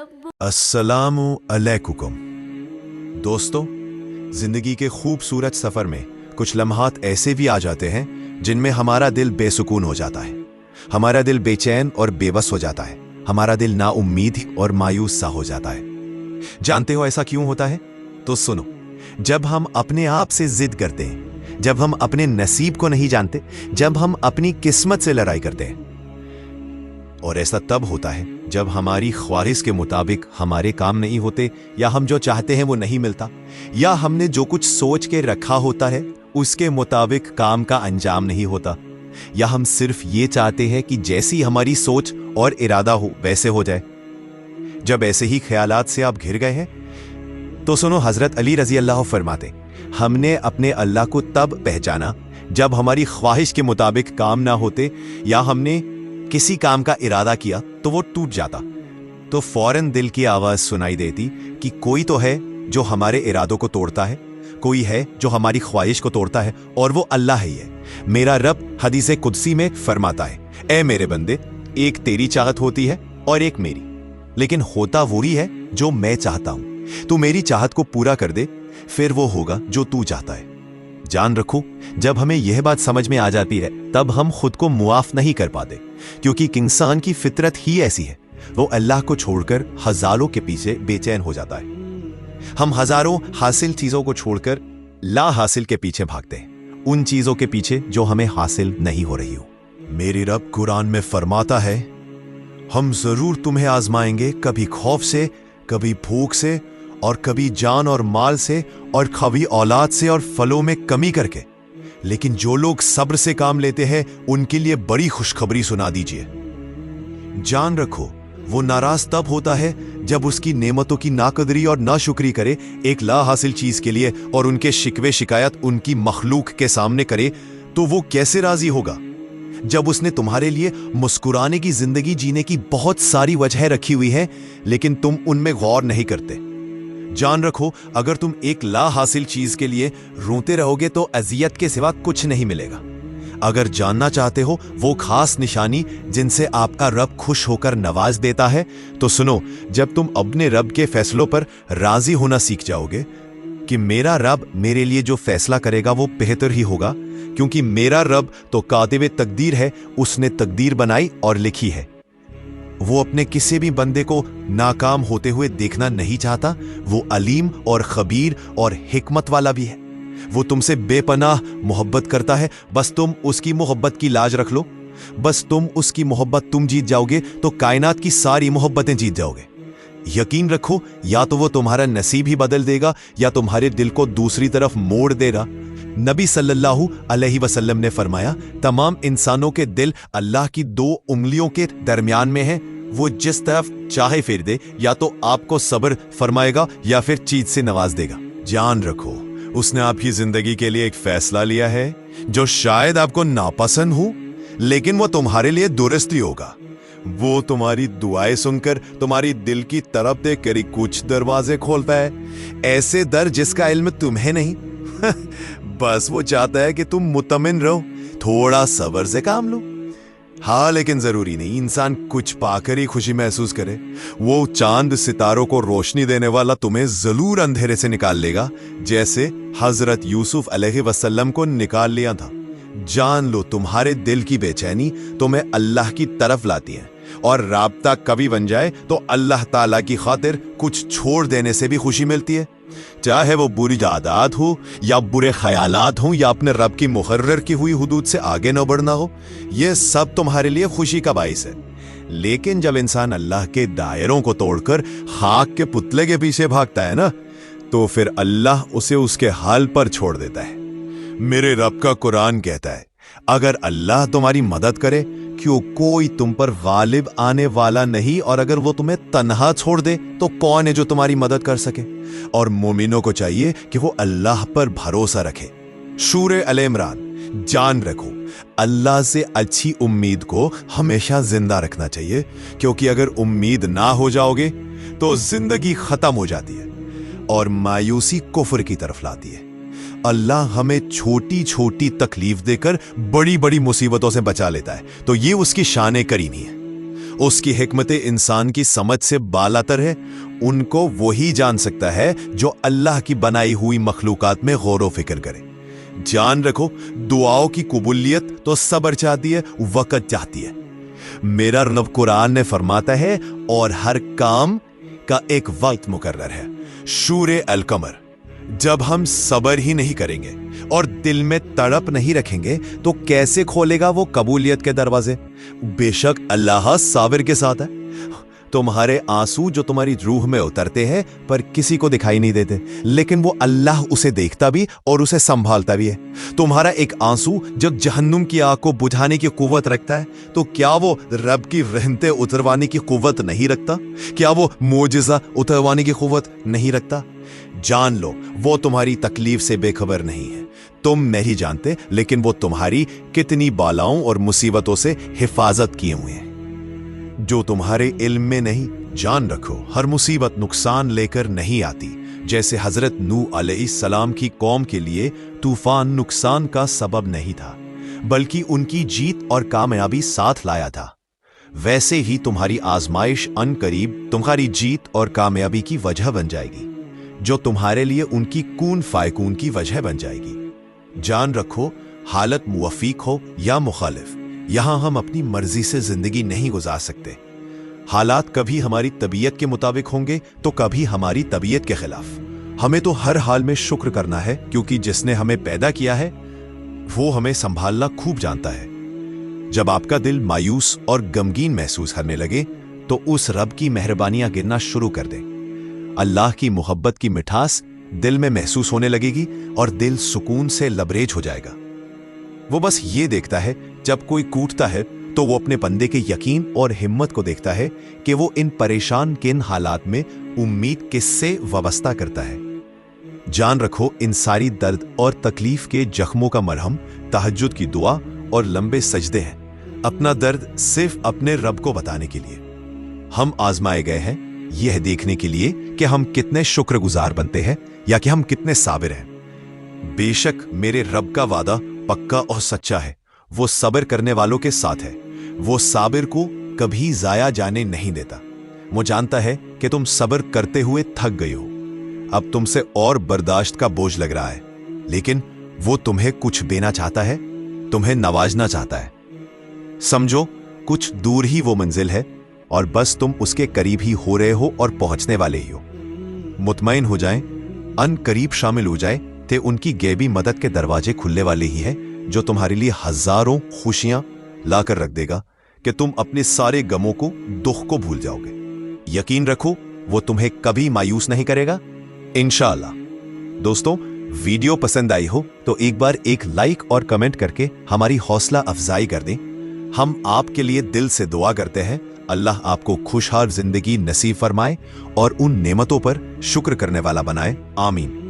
अस्सलामु अलैकुम। दोस्तों, जिंदगी के खूबसूरत सफर में कुछ लम्हात ऐसे भी आ जाते हैं जिनमें हमारा दिल बेसुकून हो जाता है, हमारा दिल बेचैन और बेबस हो जाता है, हमारा दिल नाउम्मीद और मायूस सा हो जाता है। जानते हो ऐसा क्यों होता है? तो सुनो, जब हम अपने आप से जिद करते हैं, जब हम अपने नसीब को नहीं जानते, जब हम अपनी किस्मत से लड़ाई करते हैं। और ऐसा तब होता है जब हमारी ख्वाहिश के मुताबिक हमारे काम नहीं होते, या हम जो चाहते हैं वो नहीं मिलता, या हमने जो कुछ सोच के रखा होता है उसके मुताबिक काम का अंजाम नहीं होता, या हम सिर्फ ये चाहते हैं कि जैसी हमारी सोच और इरादा हो वैसे हो जाए। जब ऐसे ही ख्यालात से आप घिर गए हैं तो सुनो, हजरत अली रजी अल्लाह फरमाते, हमने अपने अल्लाह को तब पहचाना जब हमारी ख्वाहिश के मुताबिक काम ना होते, या हमने किसी काम का इरादा किया तो वो टूट जाता, तो फौरन दिल की आवाज सुनाई देती कि कोई तो है जो हमारे इरादों को तोड़ता है, कोई है जो हमारी ख्वाहिश को तोड़ता है, और वो अल्लाह ही है। मेरा रब हदीस कुदसी में फरमाता है, ए मेरे बंदे, एक तेरी चाहत होती है और एक मेरी, लेकिन होता वही है जो मैं चाहता हूं। तू मेरी चाहत को पूरा कर दे, फिर वो होगा जो तू चाहता है। जान रखो, जब हमें यह बात समझ में आ जाती है तब हम खुद को मुआफ नहीं कर पाते, क्योंकि इंसान की फितरत ही ऐसी है, वो अल्लाह को छोड़कर हजारों के पीछे बेचैन हो जाता है। हम हजारों हासिल चीजों को छोड़कर ला हासिल के पीछे भागते हैं, उन चीजों के पीछे जो हमें हासिल नहीं हो रही हो। मेरी रब कुरान में फरमाता है, हम जरूर तुम्हें आजमाएंगे, कभी खौफ से, कभी भूख से, और कभी जान और माल से, और कभी औलाद से और फलों में कमी करके, लेकिन जो लोग सब्र से काम लेते हैं उनके लिए बड़ी खुशखबरी सुना दीजिए। जान रखो, वो नाराज तब होता है जब उसकी नेमतों की नाकदरी और नाशुक्री करे एक ला हासिल चीज के लिए, और उनके शिकवे शिकायत उनकी मखलूक के सामने करे, तो वो कैसे राजी होगा जब उसने तुम्हारे लिए मुस्कुराने की जिंदगी जीने की बहुत सारी वजह रखी हुई है, लेकिन तुम उनमें गौर नहीं करते। जान रखो, अगर तुम एक ला हासिल चीज के लिए रोते रहोगे तो अजियत के सिवा कुछ नहीं मिलेगा। अगर जानना चाहते हो वो खास निशानी जिनसे आपका रब खुश होकर नवाज देता है, तो सुनो, जब तुम अपने रब के फैसलों पर राजी होना सीख जाओगे कि मेरा रब मेरे लिए जो फैसला करेगा वो बेहतर ही होगा, क्योंकि मेरा रब तो कातिबे तकदीर है, उसने तकदीर बनाई और लिखी है। वो अपने किसी भी बंदे को नाकाम होते हुए देखना नहीं चाहता। वो अलीम और खबीर और हिकमत वाला भी है। वो तुमसे बेपनाह मोहब्बत करता है, बस तुम उसकी मोहब्बत की लाज रख लो। बस तुम उसकी मोहब्बत तुम जीत जाओगे तो कायनात की सारी मोहब्बतें जीत जाओगे। यकीन रखो, या तो वो तुम्हारा नसीब ही बदल देगा या तुम्हारे दिल को दूसरी तरफ मोड़ देगा। नबी सल्लल्लाहु अलैहि वसल्लम ने फरमाया, तमाम इंसानों के दिल अल्लाह की दो उंगलियों के दरमियान में है, वो जिस तरफ चाहे फेर दे, या तो आपको सब्र फरमाएगा या फिर चीज से नवाज देगा। जान रखो, उसने आपकी जिंदगी के लिए एक फैसला लिया है जो शायद आपको नापसंद हो, लेकिन वो तुम्हारे लिए दुरुस्त ही होगा। वो तुम्हारी दुआएं सुनकर तुम्हारी दिल की तरफ देखकर ही कुछ दरवाजे खोलता है, ऐसे दर जिसका इल्म तुम्हें नहीं। बस वो चाहता है कि तुम मुतमिन रहो, थोड़ा सब्र से काम लो। हाँ, लेकिन जरूरी नहीं इंसान कुछ पाकर ही खुशी महसूस करे। वो चांद सितारों को रोशनी देने वाला तुम्हें जरूर अंधेरे से निकाल लेगा, जैसे हजरत यूसुफ अलैहि वसल्लम को निकाल लिया था। जान लो, तुम्हारे दिल की बेचैनी तुम्हें अल्लाह की तरफ लाती है, और राब्ता कभी बन जाए तो अल्लाह ताला की खातिर कुछ छोड़ देने से भी खुशी मिलती है। चाहे वो बुरी आदत हो, या बुरे ख्यालात हो, या अपने रब की मुकर्रर की हुई हुदूद से आगे न बढ़ना हो, ये सब तुम्हारे लिए खुशी का बाइस है। लेकिन जब इंसान अल्लाह के दायरों को तोड़कर खाक के पुतले के पीछे भागता है ना, तो फिर अल्लाह उसे उसके हाल पर छोड़ देता है। मेरे रब का कुरान कहता है, अगर अल्लाह तुम्हारी मदद करे, क्यों कोई तुम पर गालिब आने वाला नहीं, और अगर वो तुम्हें तन्हा छोड़ दे तो कौन है जो तुम्हारी मदद कर सके। और मोमिनों को चाहिए कि वो अल्लाह पर भरोसा रखे। सूरे अल इमरान। जान रखो, अल्लाह से अच्छी उम्मीद को हमेशा जिंदा रखना चाहिए, क्योंकि अगर उम्मीद ना हो जाओगे तो जिंदगी खत्म हो जाती है और मायूसी कुफ्र की तरफ लाती है। अल्लाह हमें छोटी छोटी तकलीफ देकर बड़ी बड़ी मुसीबतों से बचा लेता है, तो ये उसकी शान करीमी है। उसकी हिकमत इंसान की समझ से बालातर है। उनको वही जान सकता है जो अल्लाह की बनाई हुई मखलूकात में गौर फिक्र करे। जान रखो, दुआओं की कबूलियत तो सब्र चाहती है, वक़्त चाहती है। मेरा रब कुरान ने फरमाता है, और हर काम का एक वक्त मुकर्रर है। सूरे अल कमर। जब हम सब्र ही नहीं करेंगे और दिल में तड़प नहीं रखेंगे तो कैसे खोलेगा वो कबूलियत के दरवाजे? बेशक अल्लाह साबिर के साथ है। तुम्हारे आंसू जो तुम्हारी रूह में उतरते हैं पर किसी को दिखाई नहीं देते, लेकिन वो अल्लाह उसे देखता भी और उसे संभालता भी है। तुम्हारा एक आंसू जो जहन्नुम की आग को बुझाने की कुव्वत रखता है, तो क्या वो रब की रहमतें उतरवाने की कुव्वत नहीं रखता? क्या वो मोजिज़ा उतरवाने की कुव्वत नहीं रखता? जान लो, वो तुम्हारी तकलीफ से बेखबर नहीं है। तुम नहीं जानते, लेकिन वो तुम्हारी कितनी बालाओं और मुसीबतों से हिफाजत किए हुए हैं जो तुम्हारे इल्म में नहीं। जान रखो, हर मुसीबत नुकसान लेकर नहीं आती। जैसे हजरत नूह अलैहिस्सलाम की कौम के लिए तूफान नुकसान का सबब नहीं था, बल्कि उनकी जीत और कामयाबी साथ लाया था। वैसे ही तुम्हारी आजमाइश अनकरीब तुम्हारी जीत और कामयाबी की वजह बन जाएगी, जो तुम्हारे लिए उनकी कून फायकून की वजह बन जाएगी। जान रखो, हालत मुवफ़ीक हो या मुखालिफ, यहां हम अपनी मर्जी से जिंदगी नहीं गुजार सकते। हालात कभी हमारी तबीयत के मुताबिक होंगे तो कभी हमारी तबीयत के खिलाफ। हमें तो हर हाल में शुक्र करना है, क्योंकि जिसने हमें पैदा किया है वो हमें संभालना खूब जानता है। जब आपका दिल मायूस और गमगीन महसूस करने लगे तो उस रब की मेहरबानियां गिनना शुरू कर दें। अल्लाह की मोहब्बत की मिठास दिल में महसूस होने लगेगी और दिल सुकून से लबरेज हो जाएगा। वो बस ये देखता है, जब कोई कूटता है तो वो अपने बंदे के यकीन और हिम्मत को देखता है कि वो इन परेशान किन हालात में उम्मीद किससे वाबस्ता करता है। जान रखो, इन सारी दर्द और तकलीफ के जख्मों का मरहम तहज्जुद की दुआ और लंबे सजदे हैं, अपना दर्द सिर्फ अपने रब को बताने के लिए। हम आजमाए गए हैं यह देखने के लिए कि हम कितने शुक्रगुजार बनते हैं या कि हम कितने साबिर हैं। बेशक मेरे रब का वादा पक्का और सच्चा है। वो सब्र करने वालों के साथ है। वो साबिर को कभी जाया जाने नहीं देता। वो जानता है कि तुम सब्र करते हुए थक गए हो, अब तुमसे और बर्दाश्त का बोझ लग रहा है, लेकिन वो तुम्हें कुछ देना चाहता है, तुम्हें नवाजना चाहता है। समझो, कुछ दूर ही वो मंजिल है और बस तुम उसके करीब ही हो रहे हो और पहुंचने वाले ही हो। मुतमईन हो जाएं, अन करीब शामिल हो जाए थे उनकी गैबी मदद के दरवाजे खुलने वाले ही हैं, जो तुम्हारे लिए हजारों खुशियां लाकर रख देगा कि तुम अपने सारे गमों को, दुख को भूल जाओगे। यकीन रखो, वो तुम्हें कभी मायूस नहीं करेगा, इंशाअल्लाह। दोस्तों, वीडियो पसंद आई हो तो एक बार एक लाइक और कमेंट करके हमारी हौसला अफजाई कर दें। हम आपके लिए दिल से दुआ करते हैं, अल्लाह आपको खुशहाल जिंदगी नसीब फरमाए और उन नेमतों पर शुक्र करने वाला बनाए। आमीन।